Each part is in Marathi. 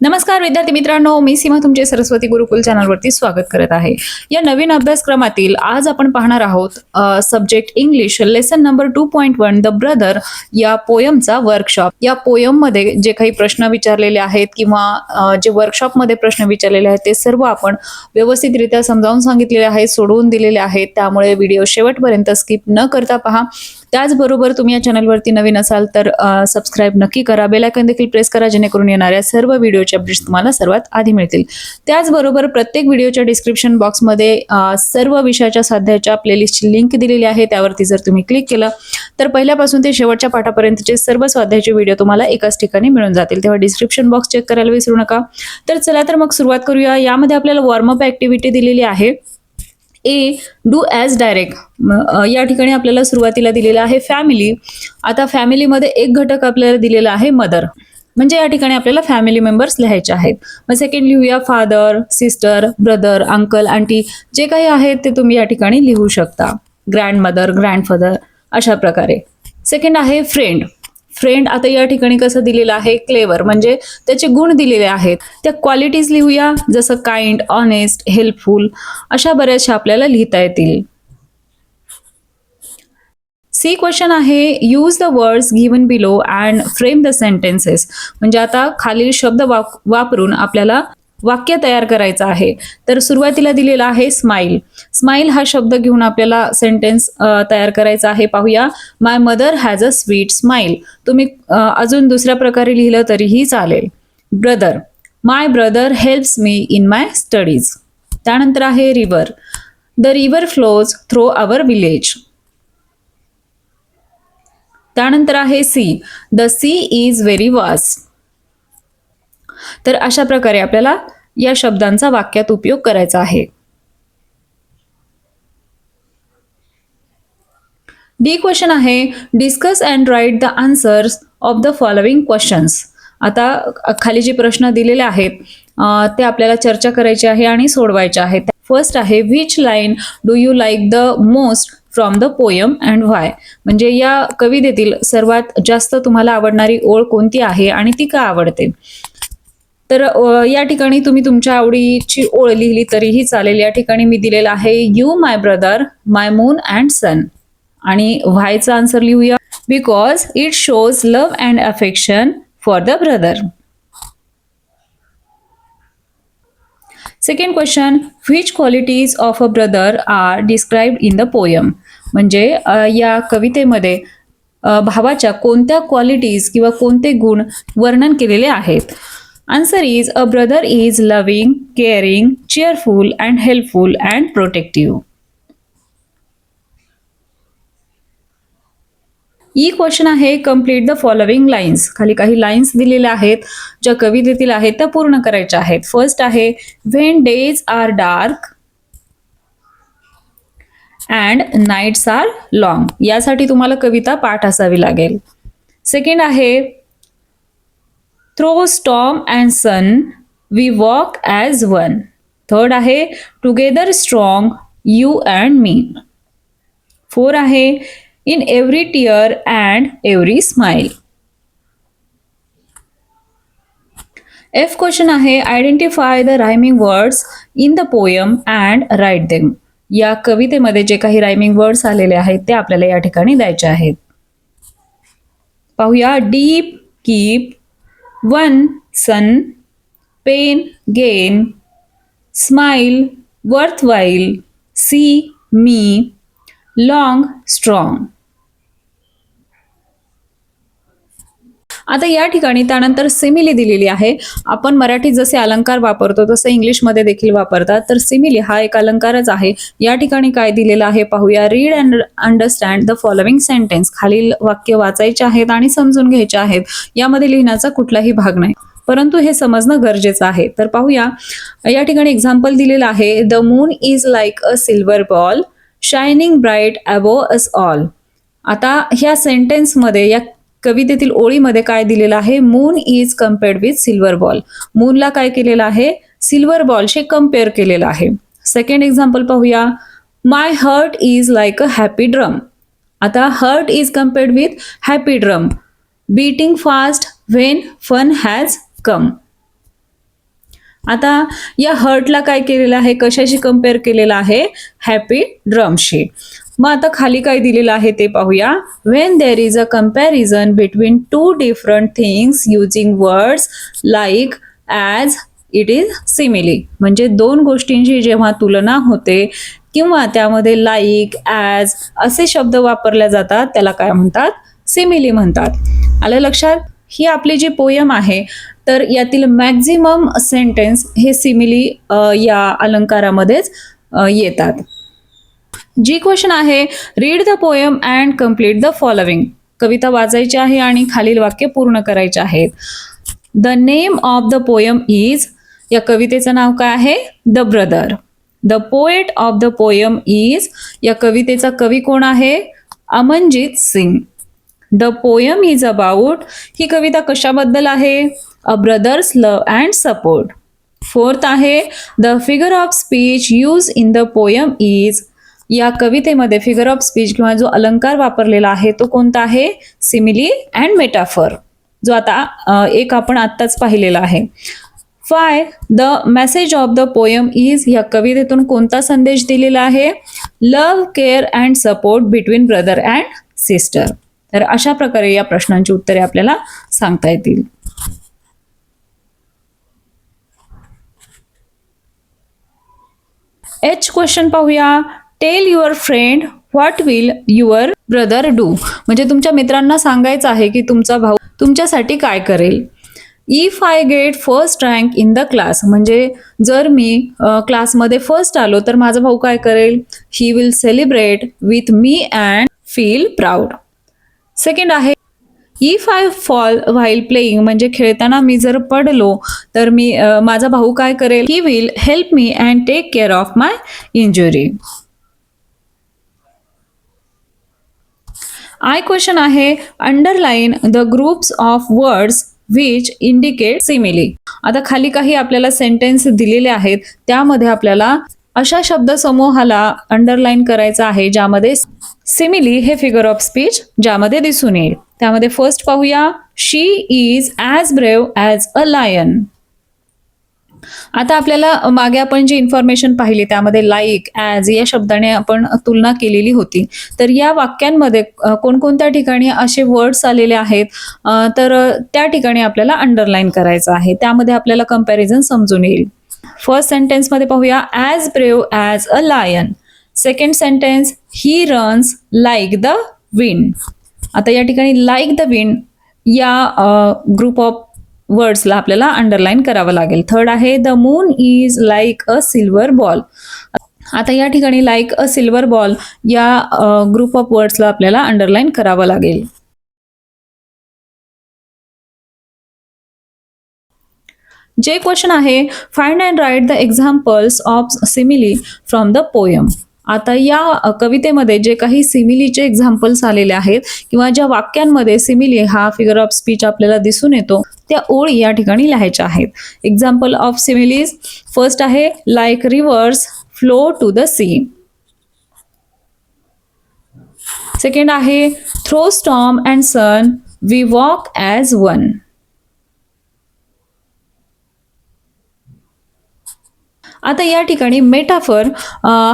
नमस्कार विद्यार्थी मित्रांनो, मी सीमा तुमचे सरस्वती गुरुकुल चॅनलवरती स्वागत करत आहे. या नवीन अभ्यासक्रमातील आज आपण पाहणार आहोत subject English lesson number 2.1 the brother या पोयमचा वर्कशॉप. या पोयम मध्ये जे काही प्रश्न विचारलेले आहेत किंवा जे वर्कशॉपमध्ये प्रश्न विचारलेले आहेत ते सर्व आपण व्यवस्थितरित्या समजावून सांगितलेले आहेत, सोडवून दिलेले आहेत. त्यामुळे व्हिडिओ शेवटपर्यंत स्किप न करता पहा. त्याचबरोबर तुम्ही या चॅनलवरती नवीन असाल तर सबस्क्राईब नक्की करा, बेल आयकॉन देखील प्रेस करा जेणेकरून येणाऱ्या सर्व व्हिडिओचे अपडेट्स तुम्हाला सर्वात आधी मिळतील. त्याचबरोबर प्रत्येक व्हिडिओच्या डिस्क्रिप्शन बॉक्समध्ये सर्व विषयाच्या स्वाध्यायाच्या प्लेलिस्टची लिंक दिलेली आहे. त्यावरती जर तुम्ही क्लिक केलं तर पहिल्यापासून ते शेवटच्या पाठापर्यंतचे सर्व स्वाध्यायाचे व्हिडिओ तुम्हाला एकाच ठिकाणी मिळून जातील. तेव्हा डिस्क्रिप्शन बॉक्स चेक करायला विसरू नका. तर चला तर मग सुरुवात करूया. यामध्ये आपल्याला वॉर्मअप ऍक्टिव्हिटी दिलेली आहे. ए डू ॲज डायरेक्ट. या ठिकाणी आपल्याला सुरुवातीला दिलेला आहे फॅमिली. आता फॅमिलीमध्ये एक घटक आपल्याला दिलेला आहे मदर, म्हणजे या ठिकाणी आपल्याला फॅमिली मेंबर्स लिहायचे आहेत. मग सेकंड लिहूया father, sister, brother, uncle, aunty, जे काही आहेत ते तुम्ही या ठिकाणी लिहू शकता. ग्रँड मदर, ग्रँडफादर, अशा प्रकारे. सेकंड आहे फ्रेंड. फ्रेंड आता या ठिकाणी कसं दिलेलं आहे, क्लेवर, म्हणजे त्याचे गुण दिलेले आहेत. त्या क्वालिटीज लिहूया, जसं काइंड, ऑनेस्ट, हेल्पफुल, अशा बऱ्याचशा आपल्याला लिहिता येतील. सी क्वेश्चन आहे use the words given below and frame the sentences. म्हणजे आता खालील शब्द वापरून आपल्याला वाक्य तयार करायचं आहे. तर सुरुवातीला दिलेला आहे स्माइल. स्माइल हा शब्द घेऊन आपल्याला सेंटेन्स तयार करायचा आहे. पाहूया. My mother has a sweet smile. तुम्ही अजून दुसऱ्या प्रकारे लिहिलं तरीही चालेल. Brother, my brother helps me in my studies. त्यानंतर आहे river. The river flows through our village. त्यानंतर आहे sea. The sea is very vast. तर अशा प्रकारे आपल्याला या शब्दांचा वाक्यात उपयोग करायचा आहे. डी क्वेश्चन आहे discuss and write the answers of the following questions. आता खाली जे प्रश्न दिलेले आहेत ते आपल्याला चर्चा करायची आहे आणि सोडवायचे आहेत. फर्स्ट आहे which line do you like the most from the poem and why. म्हणजे या कवितेतील सर्वात जास्त तुम्हाला आवडणारी ओळ कोणती आहे आणि ती का आवडते. तर या ठिकाणी तुम्ही तुमच्या आवडीची ओळ लिहिली तरीही चालेल. या ठिकाणी मी दिलेला आहे you my brother, my moon and sun. आणि व्हायचा आन्सर लिहूया because it shows love and affection for the brother. Second question which qualities of a brother are described in the poem. म्हणजे या कवितेमध्ये भावाच्या कोणत्या क्वालिटीज किंवा कोणते गुण वर्णन केलेले आहेत. Answer is a brother is loving, caring, cheerful and helpful and protective. E question आहे कम्प्लीट द फॉलोइंग लाईन्स. खाली काही लाईन्स दिलेल्या आहेत ज्या कवितेतील आहेत त्या पूर्ण करायच्या आहेत. फर्स्ट आहे when days are dark and nights are long. यासाठी तुम्हाला कविता पाठ असावी लागेल. सेकंड आहे through storm and sun we walk as one. Third आहे together strong you and me. Four आहे in every tear and every smile. F question आहे identify the rhyming words in the poem and write them. या कवितेमध्ये जे काही रायमिंग वर्ड्स आलेले आहेत ते आपल्याला या ठिकाणी द्यायचे आहेत. पाहूया. डीप, कीप, वन, सन, पेन, गेन, स्माइल, वर्थवाईल, सी, मी, लॉंग, स्ट्रॉंग. आता या ठिकाणी त्यानंतर सिमिली दिलेली आहे. आपण मराठीत जसे अलंकार वापरतो तसे इंग्लिशमध्ये देखील वापरतात. तर सिमिली हा एक अलंकारच आहे. या ठिकाणी काय दिलेलं आहे पाहूया. Read and understand the following sentence. खालील वाक्य वाचायचे आहेत आणि समजून घ्यायचे आहेत. यामध्ये लिहिण्याचा कुठलाही भाग नाही, परंतु हे समजणं गरजेचं आहे. तर पाहूया. या ठिकाणी एक्झाम्पल दिलेलं आहे the moon is like a silver ball shining bright above us all. आता ह्या सेंटेन्समध्ये या कवितेतील ओळीमध्ये काय दिलेलं आहे, moon is compared with silver ball. मूनला काय केलेलं आहे, सिल्वर बॉलशी कम्पेअर केलेलं आहे. सेकंड एक्झाम्पल पाहूया. My heart is like a happy drum. आता heart is compared with happy drum beating fast when fun has come. आता या हर्टला काय केलेलं आहे, कशाशी कम्पेअर केलेलं आहे, हॅपी ड्रमशी. मग आता खाली काय दिलेलं आहे ते पाहूया. When there is a comparison between two different things using words like as it is simile, म्हणजे दोन गोष्टींची जेव्हा तुलना होते किंवा त्यामध्ये लाईक ॲज असे शब्द वापरले जातात त्याला काय म्हणतात, सिमिली म्हणतात. आलं लक्षात. ही आपली जी पोयम आहे तर यातील मॅक्झिमम सेंटेन्स हे सिमिली या अलंकारामध्येच येतात. जी क्वेश्चन आहे, read the poem and complete the following. कविता वाचायची आहे आणि खालील वाक्य पूर्ण करायचे आहेत. The name of the poem is, या कवितेचं नाव काय आहे, the brother. The poet of the poem is, या कवितेचा कवी कोण आहे, Amanjeet Singh. The poem is about, ही कविता कशाबद्दल आहे, a brother's love and support. Fourth आहे, the figure of speech use in the poem is, या कवितेमध्ये फिगर ऑफ स्पीच किंवा जो अलंकार वापरलेला आहे तो कोणता आहे, सिमिली अँड मेटाफर, जो आता एक आपण आत्ताच पाहिलेला आहे. 5. The message of the poem is, या कवितेतून कोणता संदेश दिलेला आहे, love care and support between brother and sister. तर अशा प्रकारे या प्रश्नांची उत्तरे आपल्याला सांगता येतील. एच क्वेश्चन पाहूया. Tell your friend what will your brother do, म्हणजे तुमच्या मित्रांना सांगायचं आहे की तुमचा भाऊ तुमच्यासाठी काय करेल. If I get first rank in the class, म्हणजे जर मी क्लासमध्ये फर्स्ट आलो तर माझा भाऊ काय करेल, he will celebrate with me and feel proud. Second आहे, if I fall while playing, म्हणजे खेळताना मी जर पडलो तर माझा भाऊ काय करेल, he will help me and take care of my injury. I question आहे, underline the groups of words which indicate simile. आता खाली काही आपल्याला सेंटेन्स दिलेले आहेत, त्यामध्ये आपल्याला अशा शब्द समूहाला अंडरलाईन करायचं आहे ज्यामध्ये सिमिली हे फिगर ऑफ स्पीच ज्यामध्ये दिसून येईल. त्यामध्ये फर्स्ट पाहूया, she is as brave as a lion. आता आपल्याला मागे आपण जी इन्फॉर्मेशन पाहिली त्यामध्ये लाईक ॲज या शब्दाने आपण तुलना केलेली होती. तर या वाक्यांमध्ये कोणकोणत्या ठिकाणी असे वर्ड्स आलेले आहेत तर त्या ठिकाणी आपल्याला अंडरलाईन करायचं आहे. त्यामध्ये आपल्याला कंपॅरिझन समजून येईल. फर्स्ट सेंटेन्समध्ये पाहूया, as brave as a lion. Second sentence, he runs like the wind. आता या ठिकाणी लाईक द विंड या ग्रुप ऑफ वर्ड्सला आपल्याला अंडरलाईन करावं लागेल. थर्ड आहे, the moon is like a silver ball. आता या ठिकाणी लाईक अ सिल्वर बॉल या ग्रुप ऑफ वर्ड्सला आपल्याला अंडरलाईन करावं लागेल. जे क्वेश्चन आहे, find and write the examples of simile from the poem. आता या कवितेमध्ये जे काही सिमिलीचे एक्झाम्पल्स आलेले आहेत किंवा ज्या वाक्यांमध्ये सिमिली हा फिगर ऑफ स्पीच आपल्याला दिसून येतो त्या ओळी या ठिकाणी लिहायच्या आहेत. एक्झाम्पल ऑफ सिमिलीज, फर्स्ट आहे, like rivers flow to the sea. Second आहे, through storm and sun we walk as one. आता या ठिकाणी मेटाफर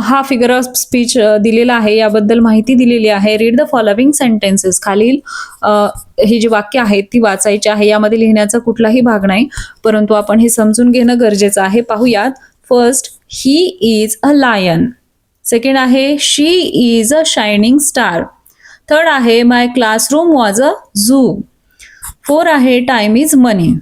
हा फिगर ऑफ स्पीच दिलेला आहे, याबद्दल माहिती दिलेली आहे. Read the following sentences. खालील ही जी वाक्य आहेत ती वाचायची आहे. यामध्ये लिहिण्याचा कुठलाही भाग नाही, परंतु आपण हे समजून घेणं गरजेचं आहे. पाहूयात. First, he is a lion. Second आहे, she is a shining star. Third आहे, my classroom was a zoo. Four आहे, टाइम इज मनी.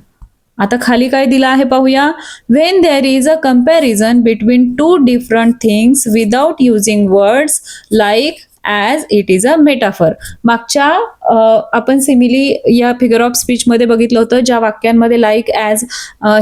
आता खाली काय दिलं आहे पाहूया. When there is a comparison between two different things without using words like as it is a metaphor. मागच्या आपण सिमिली या फिगर ऑफ स्पीचमध्ये बघितलं होतं, ज्या वाक्यांमध्ये लाईक ॲज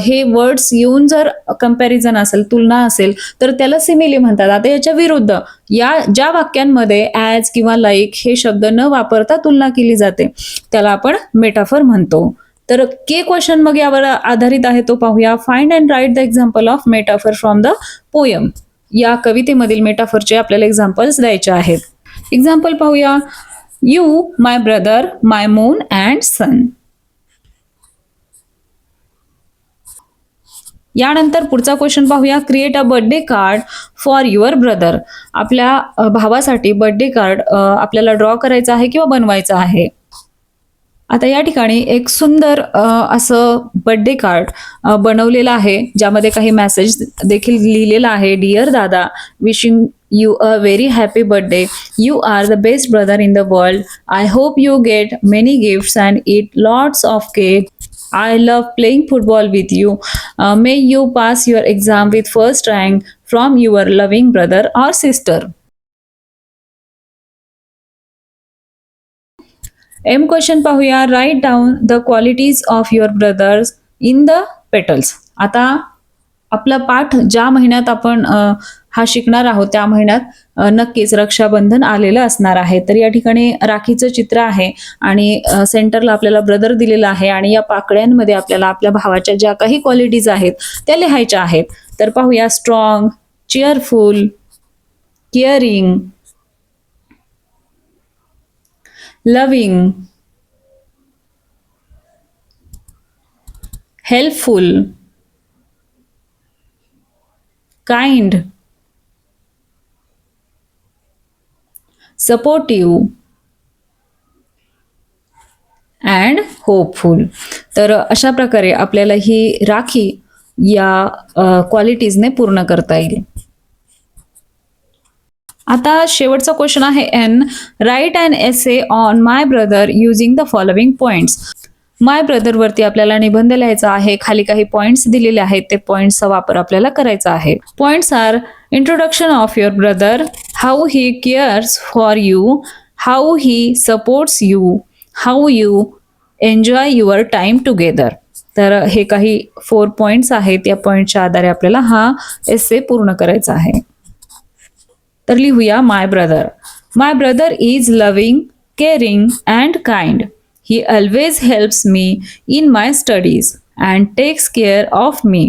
हे वर्ड्स येऊन जर कम्पॅरिझन असेल, तुलना असेल तर त्याला सिमिली म्हणतात. आता याच्या विरुद्ध या ज्या वाक्यांमध्ये ॲज किंवा लाईक हे शब्द न वापरता तुलना केली जाते त्याला आपण मेटाफर म्हणतो. तर के क्वेश्चन मग यावर आधारित आहे, तो पाहूया. Find and write the example of metaphor from the poem. या कवितेमधील मेटाफरचे आपल्याला एक्झाम्पल्स द्यायचे आहेत. एक्झाम्पल पाहूया. You, my brother, my moon and sun. यानंतर पुढचा क्वेश्चन पाहूया. Create a birthday card for your brother. आपल्या भावासाठी बर्थडे कार्ड आपल्याला ड्रॉ करायचा आहे किंवा बनवायचा आहे. आता या ठिकाणी एक सुंदर असं बर्थडे कार्ड बनवलेलं आहे, ज्यामध्ये काही मेसेज देखील लिहिलेला आहे. डिअर दादा, wishing you a very happy birthday. You are the best brother in the world. I hope you get many gifts and eat lots of cake. I love playing football with you. May you pass your exam with first rank from your loving brother or sister. M question पाहूया. Write down the qualities of your brothers in the petals. आता आपला पाठ ज्या महिन्यात आपण हा शिकणार आहोत त्या महिन्यात नक्कीच रक्षाबंधन आलेलं असणार आहे. तर या ठिकाणी राखीचं चित्र आहे आणि सेंटरला आपल्याला ब्रदर दिलेलं आहे आणि या पाकळ्यांमध्ये आपल्याला आपल्या भावाच्या ज्या काही क्वालिटीज आहेत त्या लिहायच्या आहेत. तर पाहूया. Strong, cheerful, caring, loving, helpful, kind, supportive and hopeful. तर अशा प्रकारे आपल्याला ही राखी या क्वालिटीजने पूर्ण करता येईल. आता शेवटचा क्वेश्चन आहे N. Write and essay on my brother using the following points. My brother वरती आपल्याला निबंध लिहायचा आहे. खाली काही पॉइंट्स दिलेले आहेत, ते पॉइंट्सचा वापर आपल्याला करायचा आहे. Points are introduction of your brother, how he cares for you, how he supports you, how you enjoy your time together. तर हे काही 4 पॉइंट्स आहेत. या पॉइंटच्या आधारे आपल्याला हा एसे पूर्ण करायचा आहे. तर लिहूया. My brother. My brother is loving, caring and kind. He always helps me in my studies and takes care of me.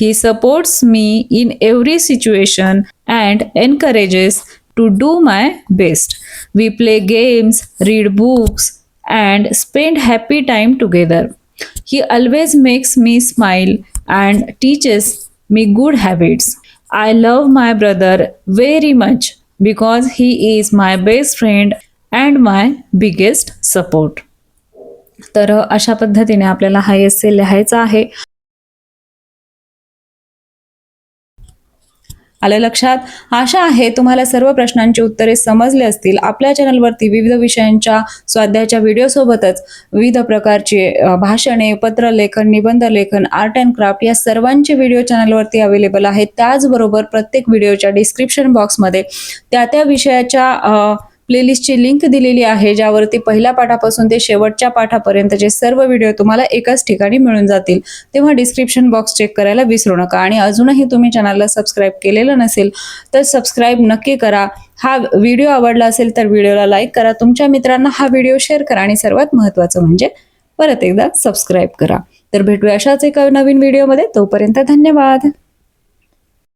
He supports me in every situation and encourages to do my best. We play games, read books, and spend happy time together. He always makes me smile and teaches me good habits. I love my brother very much because he is my best friend and my biggest support. तर अशा पद्धतीने आपल्याला हा एसे लिहायचा आहे. आलं लक्षात? आशा आहे तुम्हाला सर्व प्रश्नांची उत्तरे समजले असतील. आपल्या चॅनलवरती विविध विषयांच्या स्वाध्यायाच्या व्हिडिओसोबतच विविध प्रकारचे भाषणे, पत्रलेखन, निबंध लेखन, आर्ट अँड क्राफ्ट या सर्वांचे व्हिडिओ चॅनलवरती अवेलेबल आहेत. त्याचबरोबर प्रत्येक व्हिडिओच्या डिस्क्रिप्शन बॉक्समध्ये त्या विषयाच्या प्लेलिस्टची लिंक दिलेली आहे, ज्यावरती पहिल्या पाठापासून ते शेवटच्या पाठापर्यंतचे सर्व व्हिडिओ तुम्हाला एकाच ठिकाणी मिळून जातील. तेव्हा डिस्क्रिप्शन बॉक्स चेक करायला विसरू नका. आणि अजूनही तुम्ही चॅनलला सबस्क्राईब केलेलं नसेल तर सबस्क्राईब नक्की करा. हा व्हिडिओ आवडला असेल तर व्हिडिओला लाईक करा, तुमच्या मित्रांना हा व्हिडिओ शेअर करा आणि सर्वात महत्त्वाचं म्हणजे परत एकदा सबस्क्राईब करा. तर भेटूया अशाच एका नवीन व्हिडिओमध्ये. तोपर्यंत धन्यवाद.